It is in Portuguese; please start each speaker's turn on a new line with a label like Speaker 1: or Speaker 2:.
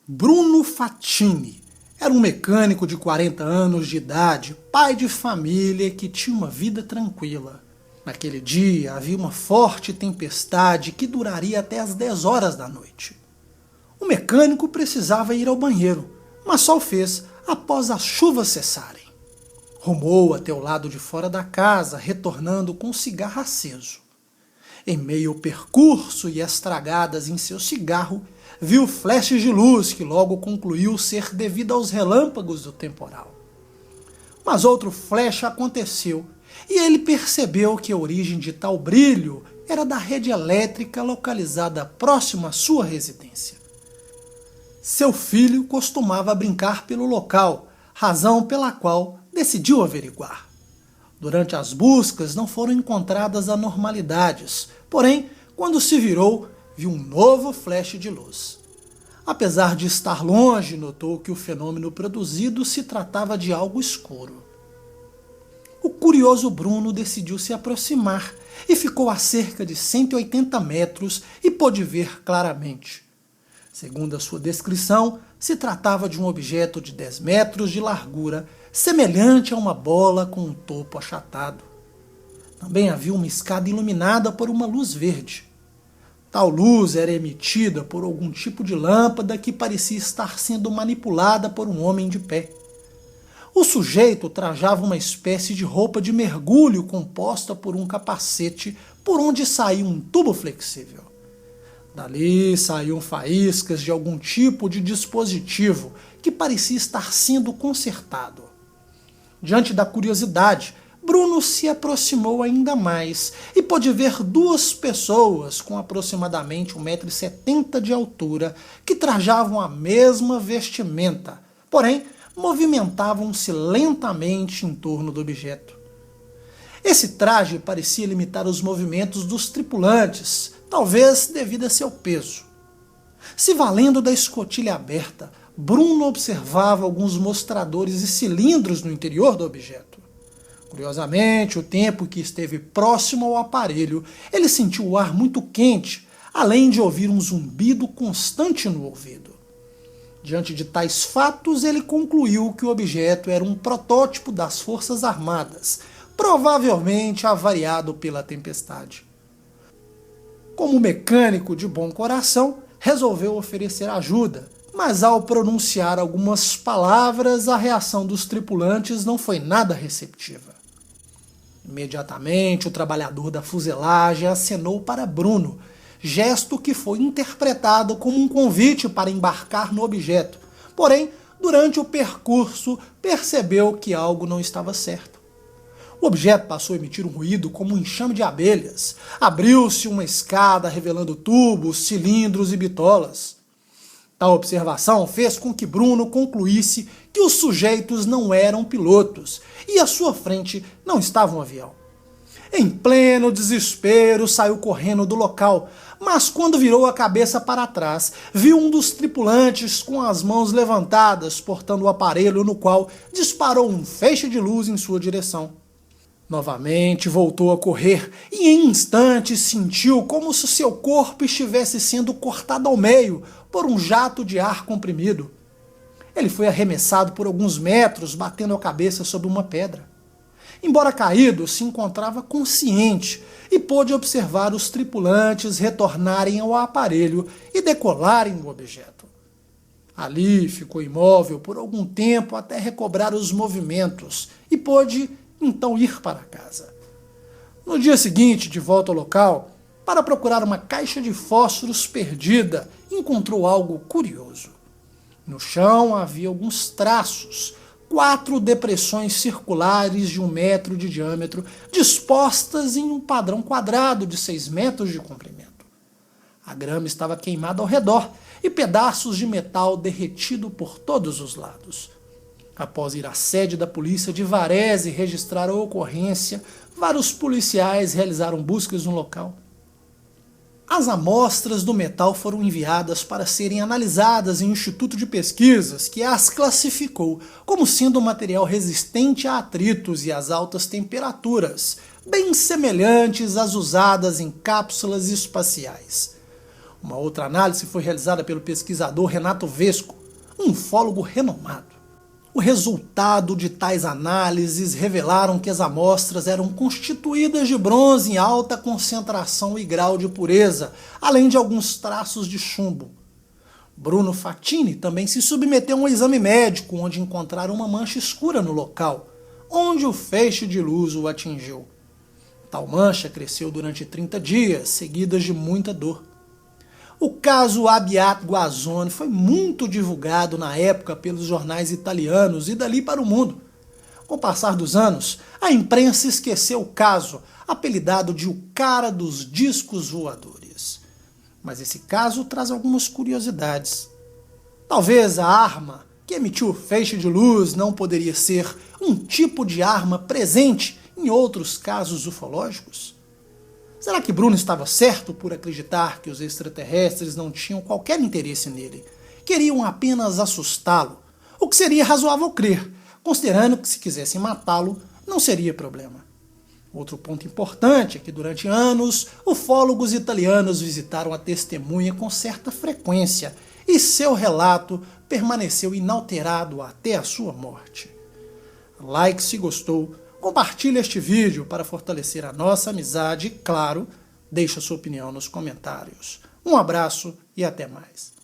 Speaker 1: Bruno Fatini era um mecânico de 40 anos de idade, pai de família que tinha uma vida tranquila. Naquele dia havia uma forte tempestade que duraria até as 10 horas da noite. O mecânico precisava ir ao banheiro, mas só o fez após as chuvas cessarem. Rumou até o lado de fora da casa, retornando com um cigarro aceso. Em meio ao percurso e estragadas em seu cigarro, viu flashes de luz que logo concluiu ser devido aos relâmpagos do temporal. Mas outro flash aconteceu e ele percebeu que a origem de tal brilho era da rede elétrica localizada próximo à sua residência. Seu filho costumava brincar pelo local, razão pela qual decidiu averiguar. Durante as buscas não foram encontradas anormalidades, porém, quando se virou, viu um novo flash de luz. Apesar de estar longe, notou que o fenômeno produzido se tratava de algo escuro. O curioso Bruno decidiu se aproximar e ficou a cerca de 180 metros e pôde ver claramente. Segundo a sua descrição, se tratava de um objeto de 10 metros de largura, semelhante a uma bola com um topo achatado. Também havia uma escada iluminada por uma luz verde. Tal luz era emitida por algum tipo de lâmpada que parecia estar sendo manipulada por um homem de pé. O sujeito trajava uma espécie de roupa de mergulho composta por um capacete por onde saía um tubo flexível. Dali saíam faíscas de algum tipo de dispositivo que parecia estar sendo consertado. Diante da curiosidade, Bruno se aproximou ainda mais e pôde ver duas pessoas com aproximadamente 1,70 m de altura que trajavam a mesma vestimenta, porém movimentavam-se lentamente em torno do objeto. Esse traje parecia limitar os movimentos dos tripulantes, talvez devido a seu peso. Se valendo da escotilha aberta, Bruno observava alguns mostradores e cilindros no interior do objeto. Curiosamente, o tempo que esteve próximo ao aparelho, ele sentiu o ar muito quente, além de ouvir um zumbido constante no ouvido. Diante de tais fatos, ele concluiu que o objeto era um protótipo das Forças Armadas, provavelmente avariado pela tempestade. Como mecânico de bom coração, resolveu oferecer ajuda, mas ao pronunciar algumas palavras, a reação dos tripulantes não foi nada receptiva. Imediatamente, o trabalhador da fuselagem acenou para Bruno, gesto que foi interpretado como um convite para embarcar no objeto. Porém, durante o percurso, percebeu que algo não estava certo. O objeto passou a emitir um ruído como um enxame de abelhas. Abriu-se uma escada revelando tubos, cilindros e bitolas. Tal observação fez com que Bruno concluísse que os sujeitos não eram pilotos e à sua frente não estava um avião. Em pleno desespero, saiu correndo do local, mas quando virou a cabeça para trás, viu um dos tripulantes com as mãos levantadas, portando o aparelho no qual disparou um feixe de luz em sua direção. Novamente voltou a correr e em instantes sentiu como se seu corpo estivesse sendo cortado ao meio por um jato de ar comprimido. Ele foi arremessado por alguns metros, batendo a cabeça sobre uma pedra. Embora caído, se encontrava consciente e pôde observar os tripulantes retornarem ao aparelho e decolarem o objeto. Ali ficou imóvel por algum tempo até recobrar os movimentos e pôde então ir para casa. No dia seguinte, de volta ao local, para procurar uma caixa de fósforos perdida, encontrou algo curioso. No chão havia alguns traços, 4 depressões circulares de 1 metro de diâmetro, dispostas em um padrão quadrado de 6 metros de comprimento. A grama estava queimada ao redor e pedaços de metal derretido por todos os lados. Após ir à sede da polícia de Varese registrar a ocorrência, vários policiais realizaram buscas no local. As amostras do metal foram enviadas para serem analisadas em um instituto de pesquisas que as classificou como sendo um material resistente a atritos e às altas temperaturas, bem semelhantes às usadas em cápsulas espaciais. Uma outra análise foi realizada pelo pesquisador Renato Vesco, um ufólogo renomado. O resultado de tais análises revelaram que as amostras eram constituídas de bronze em alta concentração e grau de pureza, além de alguns traços de chumbo. Bruno Fatini também se submeteu a um exame médico, onde encontraram uma mancha escura no local, onde o feixe de luz o atingiu. Tal mancha cresceu durante 30 dias, seguidas de muita dor. O caso Abbiate Guazzoni foi muito divulgado na época pelos jornais italianos e dali para o mundo. Com o passar dos anos, a imprensa esqueceu o caso, apelidado de o cara dos discos voadores. Mas esse caso traz algumas curiosidades. Talvez a arma que emitiu o feixe de luz não poderia ser um tipo de arma presente em outros casos ufológicos? Será que Bruno estava certo por acreditar que os extraterrestres não tinham qualquer interesse nele? Queriam apenas assustá-lo, o que seria razoável crer, considerando que se quisessem matá-lo, não seria problema. Outro ponto importante é que durante anos, ufólogos italianos visitaram a testemunha com certa frequência e seu relato permaneceu inalterado até a sua morte. Like se gostou. Compartilhe este vídeo para fortalecer a nossa amizade e, claro, deixe a sua opinião nos comentários. Um abraço e até mais.